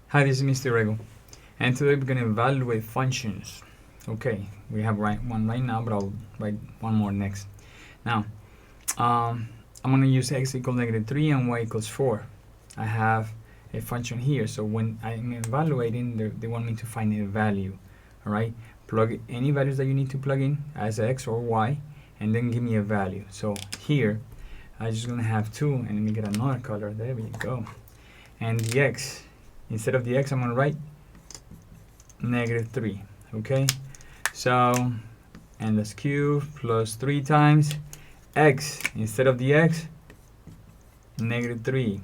Hi, this is Mr. Urrego, and today we're going to evaluate functions. Okay, we have one right now, but I'll write one more next. Now, I'm going to use x equals -3 and y equals 4. I have a function here, so when I'm evaluating, they want me to find a value. All right, plug any values that you need to plug in as x or y, and then give me a value. So here, I'm just going to have 2, and let me get another color. There we go. And the x, instead of the x, I'm going to write -3. Okay, so, and that's cubed plus 3 times x, instead of the x, -3.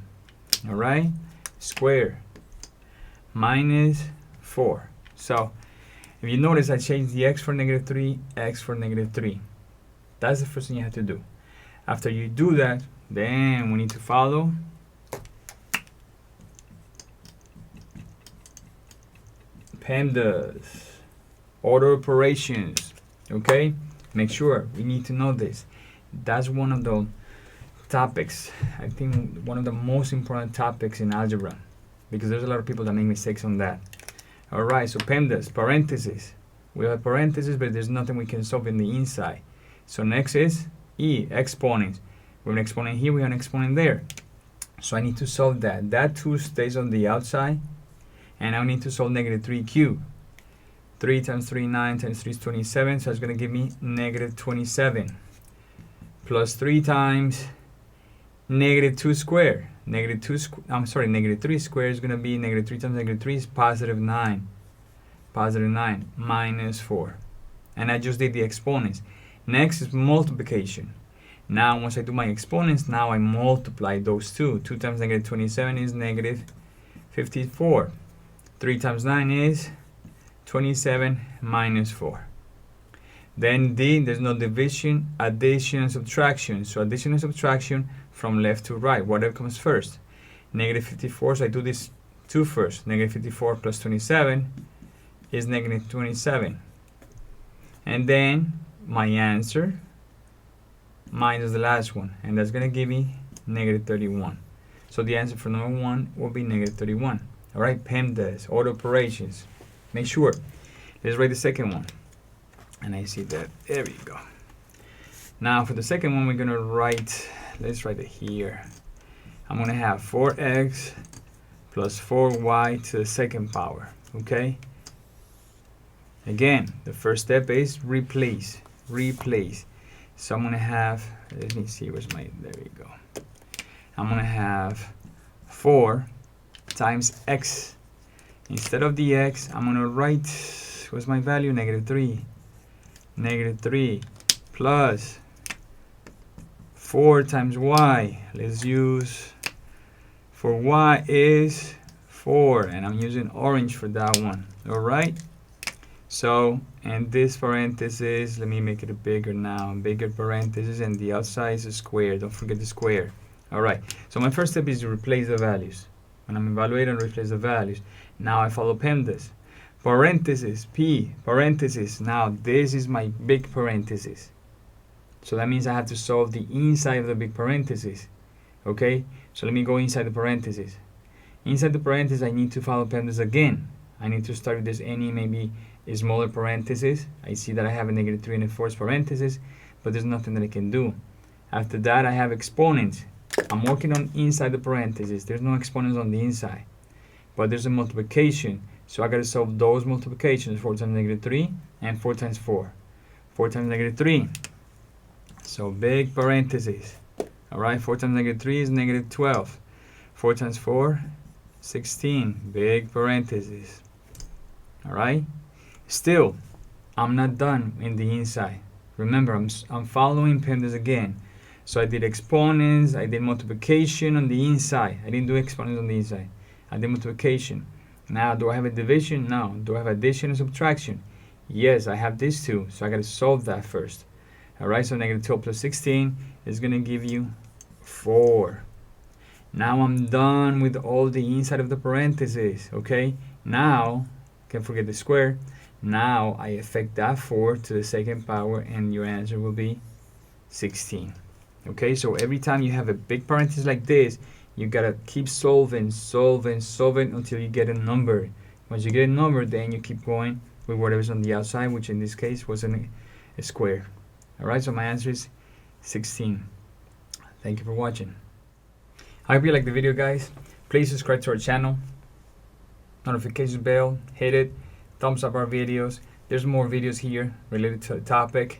All right, square minus 4. So if you notice, I changed the x for -3, x for -3. That's the first thing you have to do. After you do that, then we need to follow PEMDAS, order operations. Okay, make sure we need to know this. That's one of the topics, I think one of the most important topics in algebra, because there's a lot of people that make mistakes on that. All right, so PEMDAS, parentheses. We have parentheses, but there's nothing we can solve in the inside. So next is exponents. We have an exponent here, we have an exponent there. So I need to solve that. That 2 stays on the outside, and I need to solve -3 cubed. 3 times 3, 9 times 3 is 27, so it's going to give me -27. Plus 3 times -2 squared. -3 squared is going to be -3 times -3 is +9. +9 minus 4. And I just did the exponents. Next is multiplication. Now once I do my exponents, now I multiply those two. 2 times -27 is -54. 3 times 9 is 27 minus 4. Then there's no division, addition, and subtraction. So addition and subtraction from left to right, whatever comes first. -54, so I do this 2 first. -54 plus 27 is -27. And then my answer minus the last one, and that's going to give me -31. So the answer for number 1 will be -31. All right, PEMDAS, order operations. Make sure. Let's write the second one. And I see that. There we go. Now for the second one, we're going to write, let's write it here. I'm going to have 4x plus 4y to the second power. Okay? Again, the first step is replace. Replace. So I'm going to have, let me see, where's my, there we go. I'm going to have 4 times x. Instead of the x, I'm going to write, what's my value? -3. -3 plus 4 times y. Let's use, for y is 4, and I'm using orange for that one. All right. So, and this parenthesis, let me make it a bigger now, bigger parenthesis, and the outside is a square. Don't forget the square. All right. So my first step is to replace the values. When I'm evaluating, replace the values. Now I follow PEMDAS. Parenthesis, P, parenthesis. Now this is my big parenthesis. So that means I have to solve the inside of the big parenthesis. Okay? So let me go inside the parenthesis. Inside the parenthesis, I need to follow PEMDAS again. I need to start with this any maybe a smaller parenthesis. I see that I have a -3 and a 4 parenthesis, but there's nothing that I can do. After that, I have exponents. I'm working on inside the parentheses. There's no exponents on the inside, but there's a multiplication. So I got to solve those multiplications. 4 times -3 and 4 times 4. 4 times -3. So big parentheses. All right, 4 times -3 is -12. 4 times 4, 16. Big parentheses. All right. Still, I'm not done in the inside. Remember, I'm following PEMDAS again. So I did exponents, I did multiplication on the inside. I didn't do exponents on the inside. I did multiplication. Now, do I have a division? No. Do I have addition and subtraction? Yes, I have these two. So I got to solve that first. All right, so -12 plus 16 is going to give you 4. Now I'm done with all the inside of the parentheses. Okay, now, can't forget the square. Now I affect that 4 to the second power, and your answer will be 16. Okay, so every time you have a big parenthesis like this, You gotta keep solving until you get a number. Once you get a number, then you keep going with whatever's on the outside, which in this case was a square. Alright, so my answer is 16. Thank you for watching. I hope you like the video, guys. Please subscribe to our channel. Notification bell, hit it. Thumbs up our videos. There's more videos here related to the topic.